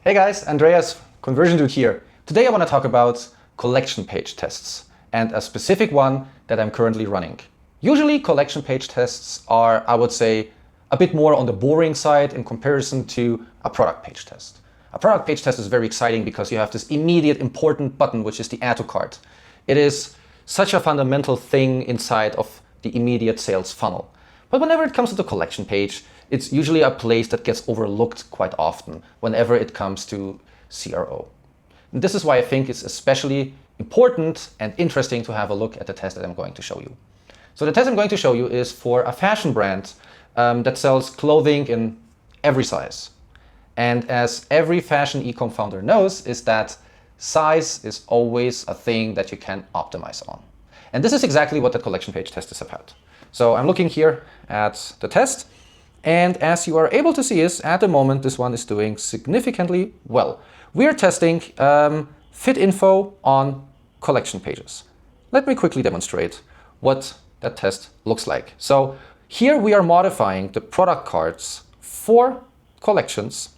Hey guys, Andreas, Conversion Dude here. Today I want to talk about collection page tests and a specific one that I'm currently running. Usually collection page tests are, I would say, a bit more on the boring side in comparison to a product page test. A product page test is very exciting because you have this immediate important button, which is the add to cart. It is such a fundamental thing inside of the immediate sales funnel. But whenever it comes to the collection page, it's usually a place that gets overlooked quite often whenever it comes to CRO. And this is why I think it's especially important and interesting to have a look at the test that I'm going to show you. So the test I'm going to show you is for a fashion brand that sells clothing in every size. And as every fashion e-com founder knows, is that size is always a thing that you can optimize on. And this is exactly what the collection page test is about. So I'm looking here at the test, and as you are able to see is at the moment this one is doing significantly well. We are testing fit info on collection pages. Let me quickly demonstrate what that test looks like. So here we are modifying the product cards for collections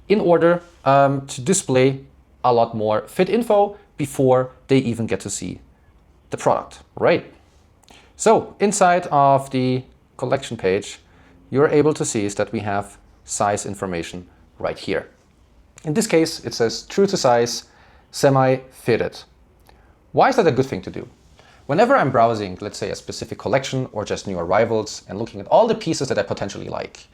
in order to display a lot more fit info before they even get to see the product, right? So inside of the collection page, you're able to see is that we have size information right here. In this case, it says true to size, semi-fitted. Why is that a good thing to do? Whenever I'm browsing, let's say a specific collection or just new arrivals and looking at all the pieces that I potentially like,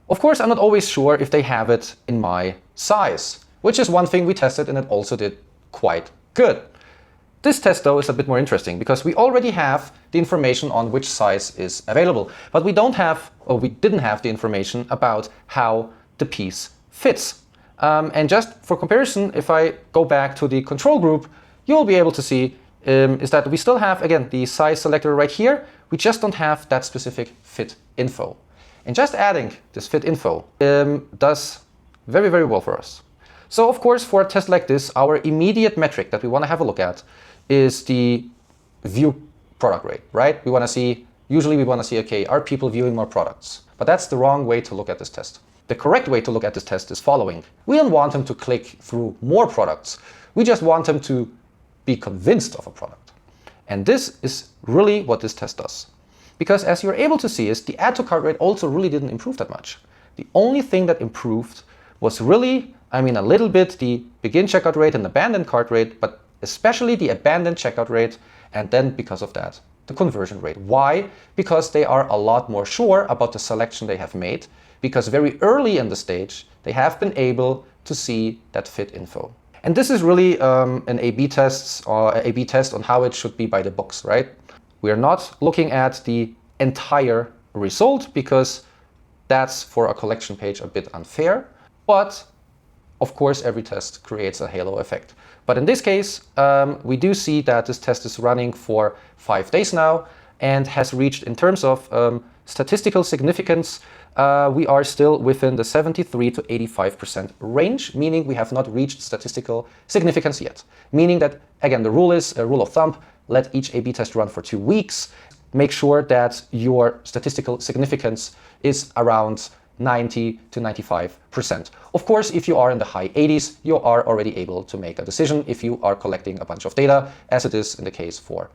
of course, I'm not always sure if they have it in my size, which is one thing we tested and it also did quite good. This test, though, is a bit more interesting because we already have the information on which size is available, but we didn't have the information about how the piece fits. And just for comparison, if I go back to the control group, you'll be able to see is that we still have, again, the size selector right here. We just don't have that specific fit info. And just adding this fit info does very, very well for us. So, of course, for a test like this, our immediate metric that we want to have a look at is the view product rate, right? Usually we want to see, okay, are people viewing more products? But that's the wrong way to look at this test. The correct way to look at this test is following. We don't want them to click through more products. We just want them to be convinced of a product. And this is really what this test does. Because as you're able to see is the add to cart rate also really didn't improve that much. The only thing that improved was really, a little bit the begin checkout rate and abandon cart rate, but especially the abandoned checkout rate, and then because of that, the conversion rate. Why? Because they are a lot more sure about the selection they have made, because very early in the stage, they have been able to see that fit info. And this is really an A/B test on how it should be by the books, right? We are not looking at the entire result because that's for a collection page a bit unfair, but of course, every test creates a halo effect. But in this case, we do see that this test is running for 5 days now and has reached, in terms of statistical significance, we are still within the 73 to 85% range, meaning we have not reached statistical significance yet. Meaning that, again, the rule is a rule of thumb, let each A/B test run for 2 weeks. Make sure that your statistical significance is around 90 to 95%. Of course, if you are in the high 80s, you are already able to make a decision if you are collecting a bunch of data, as it is in the case for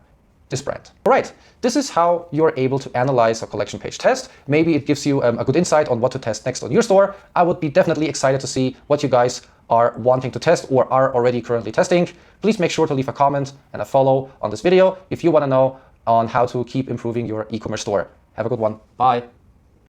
this brand. All right, this is how you're able to analyze a collection page test. Maybe it gives you a good insight on what to test next on your store. I would be definitely excited to see what you guys are wanting to test or are already currently testing. Please make sure to leave a comment and a follow on this video if you want to know on how to keep improving your e-commerce store. Have a good one. Bye.